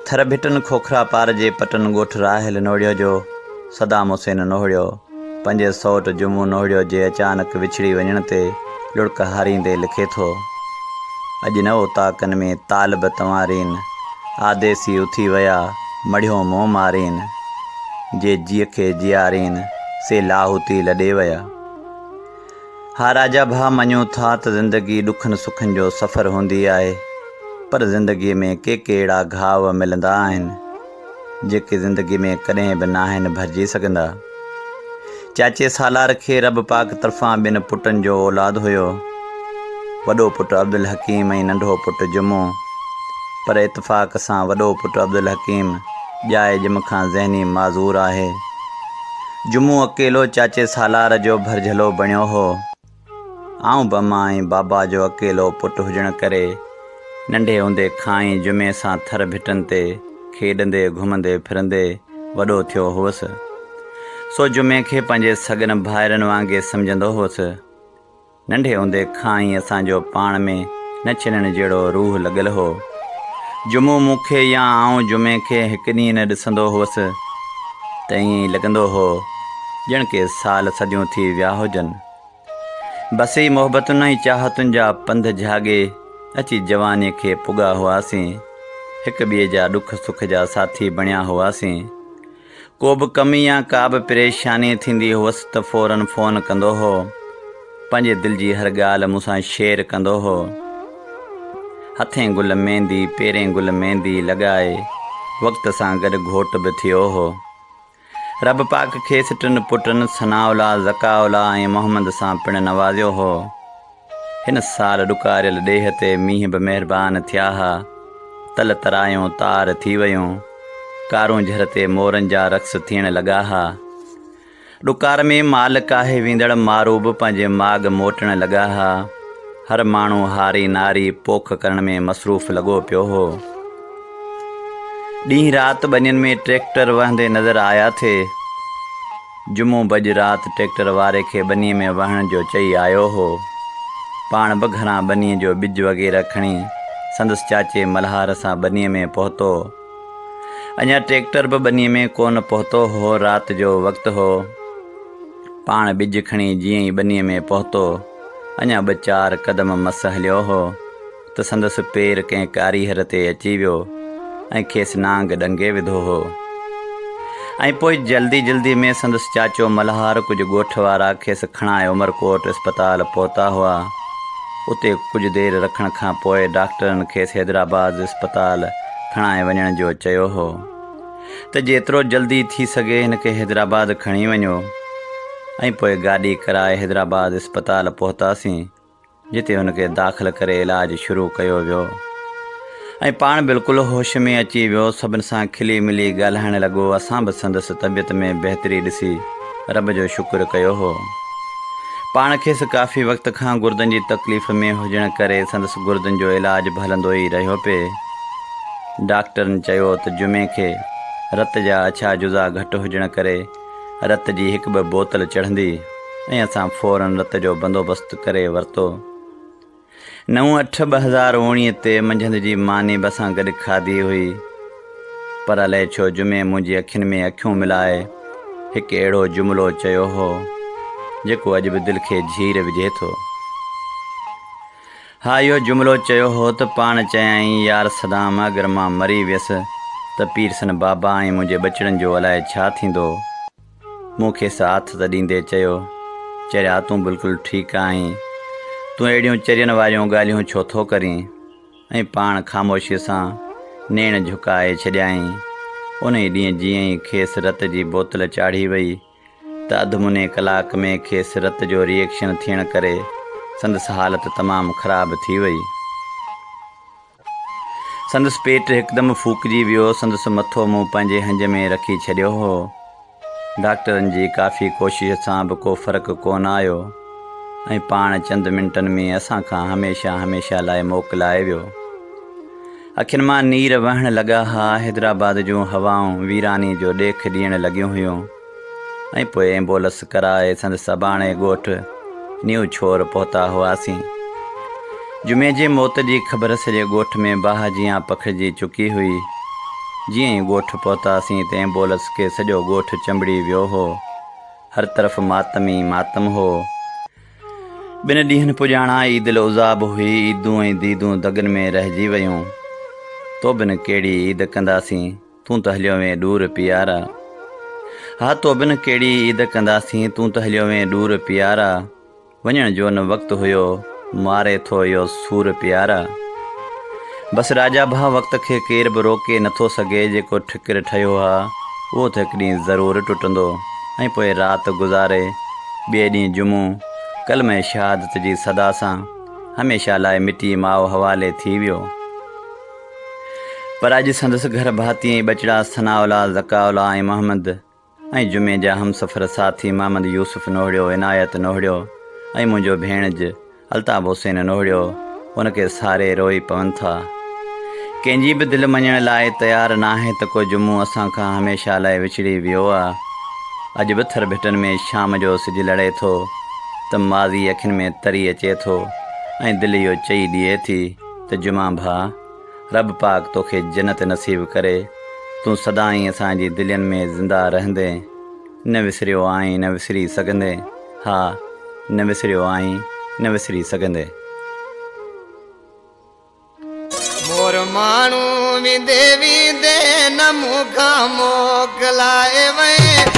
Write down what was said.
थर भिटन खोखरा पार जे पटन ॻोठ राहिल नोड़ियो जो सदाम हुसैन नोड़ियो पंजे सौट जुमू नोड़ियो जे अचानक विछड़ी वञण ते लुड़क हारींदे लिखे थो। अॼु न उताकनि में तालब तंवारीन आदेसी उथी विया मढ़ियो मोह मारीन जे जीअ खे जियारीन से लाहूती लॾे विया। हा राजा भा मञूं था त ज़िंदगी ॾुखनि सुखनि जो सफ़र हूंदी आहे, पर ज़िंदगीअ में के अहिड़ा घाव मिलंदा आहिनि जेके ज़िंदगी में कॾहिं बि नाहिनि भरिजी सघंदा। चाचे सालार खे रब पाक तरफ़ां ॿिनि पुटनि जो औलाद हुयो, वॾो पुटु अब्दुल हकीम ऐं नंढो पुटु जुमू। पर इतफ़ाक़ सां वॾो पुटु अब्दुल हकीम ॼाए ॼम खां ज़हनी माज़ूर आहे। जुमू अकेलो चाचे सालार जो भरझलो बणियो हो। आऊं बम्मा ऐं बाबा जो अकेलो पुटु हुजण करे नंढे हूंदे खां ई जुमे सां थर भिटनि ते खेॾंदे घुमंदे फिरंदे वॾो थियो हुअसि। सो जुमे खे पंहिंजे सगन भाइरनि वांगुरु सम्झंदो हुअसि। नंढे हूंदे खां ई असांजो पाण में न छिनण जहिड़ो रूह लॻल हो। जुमू मूंखे या आऊं जुमे खे हिकु ॾींहुं न ॾिसंदो हुअसि त ईअं ई लॻंदो हो ॼण के साल सदियूं थी विया हुजनि। बसी मोहबतुनि ऐं चाहतुनि जा पंध झागे अची जवानीअ खे पुॻा हुआसीं। हिक ॿिए जा ॾुख सुख जा साथी बणिया हुआसीं। को बि कमी या का बि परेशानी थींदी हुअसि त फ़ौरन फ़ोन कंदो हो। पंहिंजे दिलि जी हर ॻाल्हि मूंसां शेयर कंदो हो। हथें गुल मेहंदी पेरें गुल मेहंदी लॻाए वक़्त सां गॾु घोट बि थियो हो। रब पाक खेसि टिनि पुटनि सनाउला ज़काउला ऐं मोहम्मद सां पिणु नवाज़ियो हो। हिन साल ॾुकारियल ॾेह ते मींहं बि महिरबान थिया हा। तल तरायूं तार थी वियूं, कारूं झर ते मोरनि जा रक़्स थियण लॻा हा। ॾुकार में माल काहे वेंदड़ मारू बि पंहिंजे माॻ मोटण लॻा हा। हर माण्हू हारी नारी पोख करण में मसरूफ़ लॻो पियो हो। ॾींहुं राति ॿनियुनि में ट्रैक्टर वहंदे नज़र आया थे। जुमो बज राति ट्रैक्टर वारे खे ॿनीअ में वहण जो चई आयो हो। पाण बि घरां ॿनीअ जो ॿिज वग़ैरह खणी संदसि चाचे मल्हार सां ॿनीअ में पहुतो। अञा ट्रैक्टर बि ॿनीअ में कोन पहुतो हो। राति जो वक़्तु हो। पाण ॿिज खणी जीअं ई ॿनीअ में पहुतो, अञा 2-4 क़दम मस हलियो हो त संदसि पेर कंहिं कारीहर ते अची वियो ऐं खेसि नांग ॾंगे विधो हो। ऐं पोइ जल्दी जल्दी में संदसि चाचो मल्हार कुझु ॻोठ वारा खेसि खणाए उमरकोट अस्पताल पहुता हुआ। उते कुझु देरि रखण खां पोइ डॉक्टरनि खेसि हैदराबाद अस्पताल खणाए वञण जो चयो हो त जेतिरो जल्दी थी सघे हिन खे हैदराबाद खणी वञो। ऐं पोइ गाॾी कराए हैदराबाद अस्पताल पहुतासीं, जिते हुनखे दाख़िल करे इलाजु शुरू कयो वियो। ऐं पाण बिल्कुलु होश में अची वियो, सभिनि सां खिली मिली ॻाल्हाइण लॻो। असां बि संदसि तबियत में बहितरी ॾिसी रब जो शुक्र कयो हो। पाण खेसि काफ़ी वक़्त खां गुर्दनि जी तकलीफ़ में हुजण करे संदसि गुर्दनि जो इलाजु बि हलंदो ई रहियो पिए। डॉक्टरनि चयो त जुमे खे रत जा अछा जुज़ा घटि हुजण करे रत जी 1-2 बोतल चढ़ंदी ऐं असां फ़ौरन रत जो बंदोबस्तु करे वरितो। 9/8/2019 ते मंझंदि जी मानी बि असां गॾु खाधी हुई। पर अलाए छो जुमे मुंहिंजी अखियुनि में अखियूं मिलाए हिकु अहिड़ो जुमिलो चयो हो जेको अॼु बि दिलि खे झीर विझे थो। हा, इहो जुमिलो चयो हो त पाण चयाईं, यार सदाम, अगरि मां मरी वियसि त पीरसन बाबा ऐं मुंहिंजे ॿचड़नि जो अलाए छा थींदो। मूं खेसि हथ त ॾींदे चयो, चरिया तूं बिल्कुलु ठीकु आहीं, तूं अहिड़ियूं चरियनि वारियूं ॻाल्हियूं छो थो करीं। ऐं पाण ख़ामोशीअ सां नेण झुकाए छॾियाईं। उन ई ॾींहुं जीअं ई खेसि रत जी बोतल चाढ़ी वई त अधु मुने कलाक में खेसि रत जो रिएक्शन थियण करे संदसि हालति तमामु ख़राबु थी वई। संदसि पेट हिकदमि फूकिजी वियो। संदसि मथो मूं पंहिंजे हंज में रखी छॾियो हो। डॉक्टरनि जी काफ़ी कोशिश सां बि को फ़र्क़ु कोन आयो ऐं पाण चंद मिंटनि में असां खां हमेशह लाइ मोकिलाए वियो। अखियुनि मां नीर वहण लॻा हा। हैदराबाद जूं हवाऊं वीरानी जो ॾेख ॾियण लॻियूं हुयूं। ऐं पोइ एम्बुलेंस कराए संदसि अबाणे ॻोठ न्यू छोर पहुता हुआसीं। जुमे जे मौत जी ख़बर सॼे ॻोठ में बाहि जीअं पखिड़िजी चुकी हुई। जीअं ई ॻोठ पहुतासीं त एम्बुलेंस खे सॼो ॻोठ चंबड़ी वियो हो। हर तरफ़ मातम ई मातम हो। 2 ॾींहंनि पुॼाणा ईद उल अज़हा बि हुई। ईदूं ऐं दीदूं दगनि में रहिजी वियूं। तो बिन कहिड़ी ईद कंदासीं, तूं त हलियो वें ॾूर पियारा। हा, तो बिन कहिड़ी ईद कंदासीं, तूं त हलियो वें ॾूर पियारा। वञण जो न वक़्तु हुयो, मारे थो इहो सूर पियारा। बसि राजा भाउ वक़्त खे केर बि रोके नथो सघे। जेको ठिकिर ठहियो आहे उहो त हिकु ॾींहुं ज़रूरु टुटंदो। ऐं पोइ राति गुज़ारे ॿिए ॾींहुं जुमो कलम शहादत जी सदा सां हमेशह लाइ मिटी माउ हवाले थी वियो। पर अॼु संदसि घर भाती ऐं ॿचिड़ा सनाउला, ज़काउला ऐं मोहम्मद ऐं जुमे जा हमसफ़र साथी मोहम्मद यूसुफ नोहड़ियो, इनायत नोहड़ियो ऐं मुंहिंजो भेणज अल्ताफ़ हुसैन नोहड़ियो उनखे सारे रोई पवनि था। कंहिंजी बि दिलि मञण लाइ तयारु नाहे त को जुमो असां खां हमेशह लाइ विछड़ी वियो आहे। अॼु ॿिथर भिटनि में शाम जो सिजु लड़े थो त माज़ी अखियुनि में तरी अचे थो ऐं दिलि इहो चई ॾिए थी त जुमा भाउ, रब पाक तोखे जन्नत नसीब करे। तूं सदाईं असांजी दिलनि में ज़िंदा रहंदे। न विसरियो आहीं, न विसरी सघंदे। हा, न विसरियो आहीं, न विसरी सघंदे। मोर माण्हू विंदे विंदे न मूंखां मोकिलाए वई।